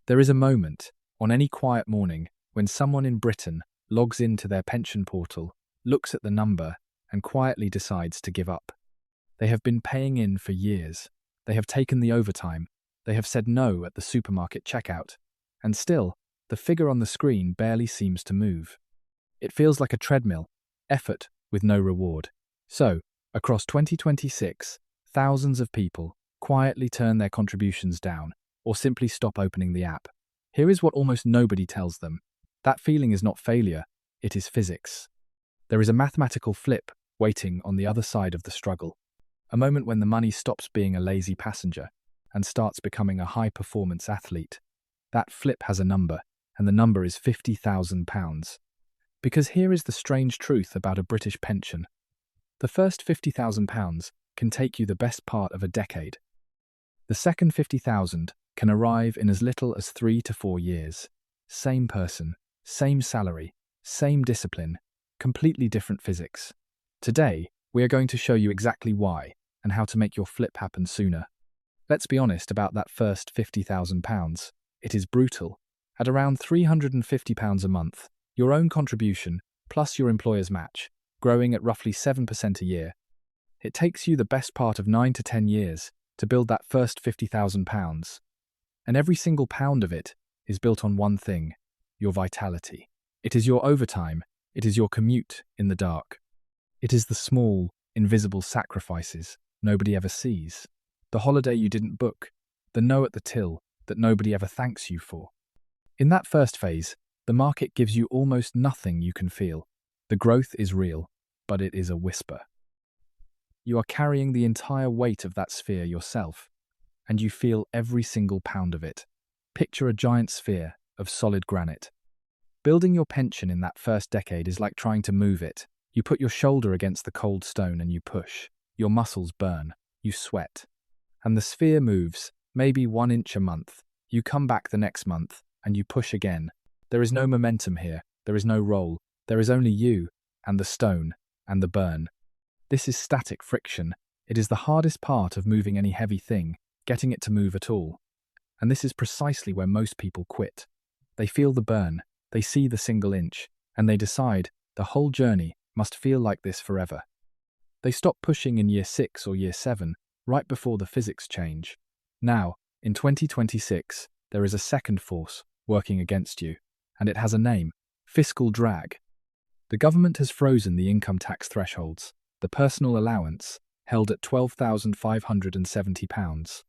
There is a moment, on any quiet morning, when someone in Britain logs into their pension portal, looks at the number, and quietly decides to give up. They have been paying in for years. They have taken the overtime. They have said no at the supermarket checkout. And still, the figure on the screen barely seems to move. It feels like a treadmill, effort with no reward. So, across 2026, thousands of people quietly turn their contributions down or simply stop opening the app. Here is what almost nobody tells them. That feeling is not failure, it is physics. There is a mathematical flip waiting on the other side of the struggle. A moment when the money stops being a lazy passenger and starts becoming a high-performance athlete. That flip has a number, and the number is £50,000. Because here is the strange truth about a British pension. The first £50,000 can take you the best part of a decade. The second 50,000 can arrive in as little as 3 to 4 years. Same person, same salary, same discipline, completely different physics. Today, we are going to show you exactly why and how to make your flip happen sooner. Let's be honest about that first £50,000. It is brutal. At around £350 a month, your own contribution plus your employer's match, growing at roughly 7% a year. It takes you the best part of 9 to 10 years to build that first £50,000. And every single pound of it is built on one thing, your vitality. It is your overtime. It is your commute in the dark. It is the small, invisible sacrifices nobody ever sees. The holiday you didn't book, the no at the till that nobody ever thanks you for. In that first phase, the market gives you almost nothing you can feel. The growth is real, but it is a whisper. You are carrying the entire weight of that sphere yourself, and you feel every single pound of it. Picture a giant sphere of solid granite. Building your pension in that first decade is like trying to move it. You put your shoulder against the cold stone and you push. Your muscles burn. You sweat. And the sphere moves, maybe 1 inch a month. You come back the next month, and you push again. There is no momentum here. There is no roll. There is only you, and the stone, and the burn. This is static friction. It is the hardest part of moving any heavy thing, getting it to move at all. And this is precisely where most people quit. They feel the burn, they see the single inch, and they decide the whole journey must feel like this forever. They stop pushing in year 6 or year 7, right before the physics change. Now, in 2026, there is a second force working against you, and it has a name: fiscal drag. The government has frozen the income tax thresholds, the personal allowance held at £12,570,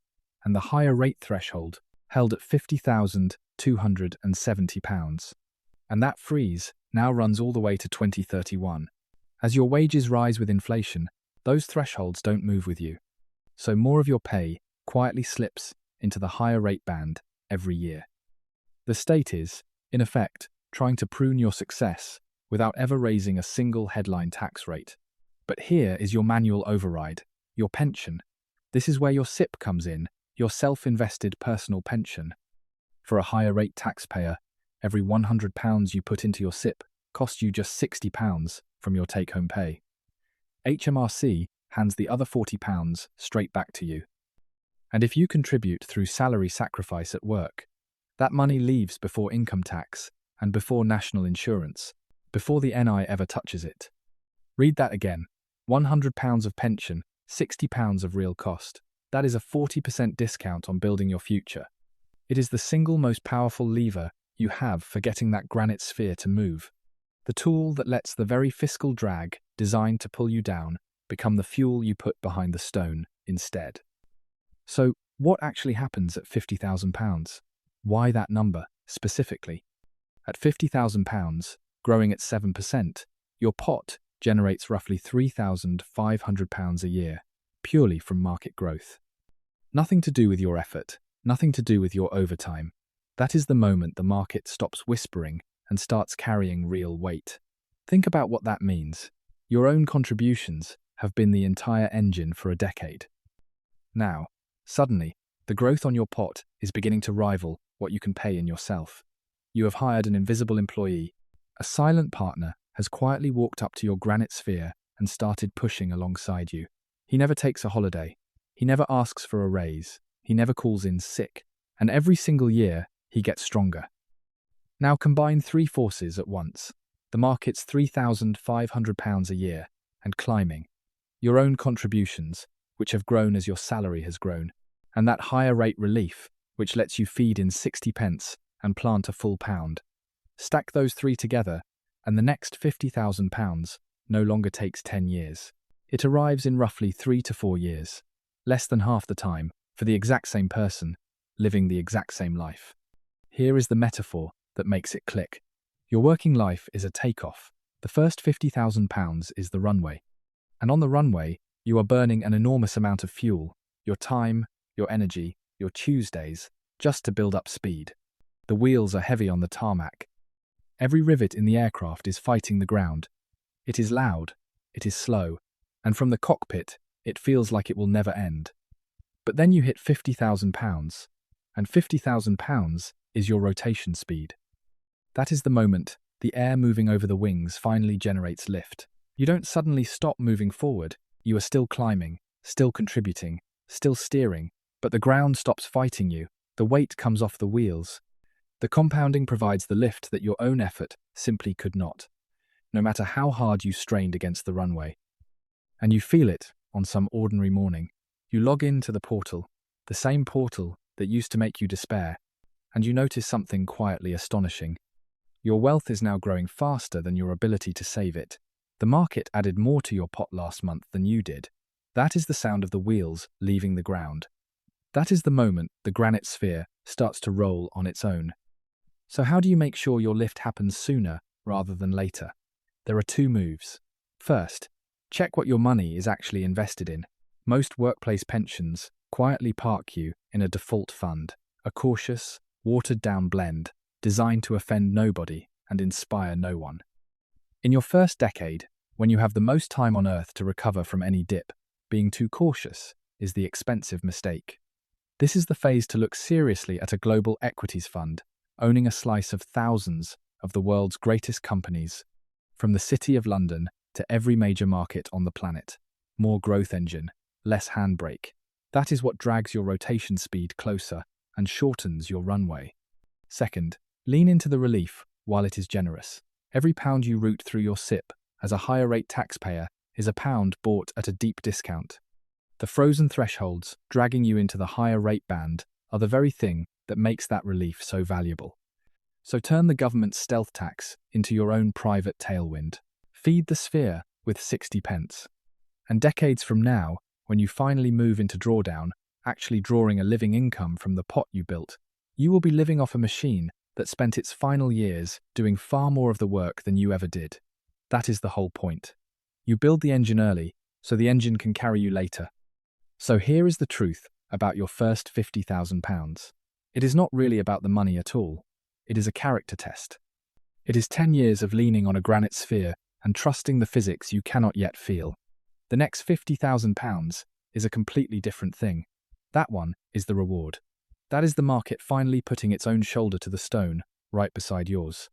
and the higher rate threshold held at £50,270. And that freeze now runs all the way to 2031. As your wages rise with inflation, those thresholds don't move with you. So more of your pay quietly slips into the higher rate band every year. The state is, in effect, trying to prune your success without ever raising a single headline tax rate. But here is your manual override, your pension. This is where your SIP comes in, your self-invested personal pension. For a higher rate taxpayer, every £100 you put into your SIP costs you just £60 from your take-home pay. HMRC hands the other £40 straight back to you. And if you contribute through salary sacrifice at work, that money leaves before income tax and before national insurance, before the NI ever touches it. Read that again. £100 of pension, £60 of real cost. That is a 40% discount on building your future. It is the single most powerful lever you have for getting that granite sphere to move. The tool that lets the very fiscal drag designed to pull you down become the fuel you put behind the stone instead. So, what actually happens at £50,000? Why that number, specifically? At £50,000, growing at 7%, your pot generates roughly £3,500 a year, purely from market growth. Nothing to do with your effort, nothing to do with your overtime. That is the moment the market stops whispering and starts carrying real weight. Think about what that means. Your own contributions have been the entire engine for a decade. Now, suddenly, the growth on your pot is beginning to rival what you can pay in yourself. You have hired an invisible employee. A silent partner has quietly walked up to your granite sphere and started pushing alongside you. He never takes a holiday. He never asks for a raise. He never calls in sick. And every single year, he gets stronger. Now combine three forces at once. The market's £3,500 a year and climbing. Your own contributions, which have grown as your salary has grown, and that higher rate relief, which lets you feed in 60 pence and plant a full pound. Stack those three together, and the next £50,000 no longer takes 10 years. It arrives in roughly 3 to 4 years, less than half the time, for the exact same person, living the exact same life. Here is the metaphor that makes it click. Your working life is a takeoff. The first £50,000 is the runway. And on the runway, you are burning an enormous amount of fuel, your time, your energy, your Tuesdays, just to build up speed. The wheels are heavy on the tarmac. Every rivet in the aircraft is fighting the ground. It is loud, it is slow, and from the cockpit, it feels like it will never end. But then you hit £50,000, and £50,000 is your rotation speed. That is the moment the air moving over the wings finally generates lift. You don't suddenly stop moving forward. You are still climbing, still contributing, still steering, but the ground stops fighting you. The weight comes off the wheels. The compounding provides the lift that your own effort simply could not, no matter how hard you strained against the runway. And you feel it on some ordinary morning. You log into the portal, the same portal that used to make you despair, and you notice something quietly astonishing. Your wealth is now growing faster than your ability to save it. The market added more to your pot last month than you did. That is the sound of the wheels leaving the ground. That is the moment the Granite Sphere starts to roll on its own. So how do you make sure your lift happens sooner rather than later? There are two moves. First, check what your money is actually invested in. Most workplace pensions quietly park you in a default fund, a cautious, watered-down blend designed to offend nobody and inspire no one. In your first decade, when you have the most time on earth to recover from any dip, being too cautious is the expensive mistake. This is the phase to look seriously at a global equities fund, owning a slice of thousands of the world's greatest companies, from the City of London to every major market on the planet. More growth engine, less handbrake. That is what drags your rotation speed closer and shortens your runway. Second, lean into the relief while it is generous. Every pound you route through your SIP as a higher rate taxpayer is a pound bought at a deep discount. The frozen thresholds dragging you into the higher rate band are the very thing that makes that relief so valuable. So turn the government's stealth tax into your own private tailwind. Feed the sphere with 60 pence. And decades from now, when you finally move into drawdown, actually drawing a living income from the pot you built, you will be living off a machine that spent its final years doing far more of the work than you ever did. That is the whole point. You build the engine early, so the engine can carry you later. So here is the truth about your first £50,000. It is not really about the money at all. It is a character test. It is 10 years of leaning on a granite sphere and trusting the physics you cannot yet feel. The next £50,000 is a completely different thing. That one is the reward. That is the market finally putting its own shoulder to the stone, right beside yours.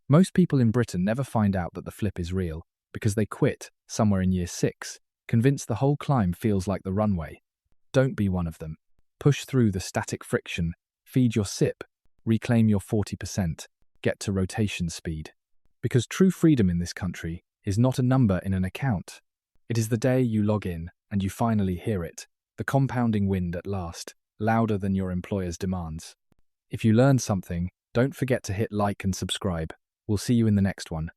Most people in Britain never find out that the flip is real, because they quit somewhere in year 6, convinced the whole climb feels like the runway. Don't be one of them. Push through the static friction, feed your SIP, reclaim your 40%, get to rotation speed. Because true freedom in this country is not a number in an account. It is the day you log in and you finally hear it, the compounding wind at last, louder than your employer's demands. If you learned something, don't forget to hit like and subscribe. We'll see you in the next one.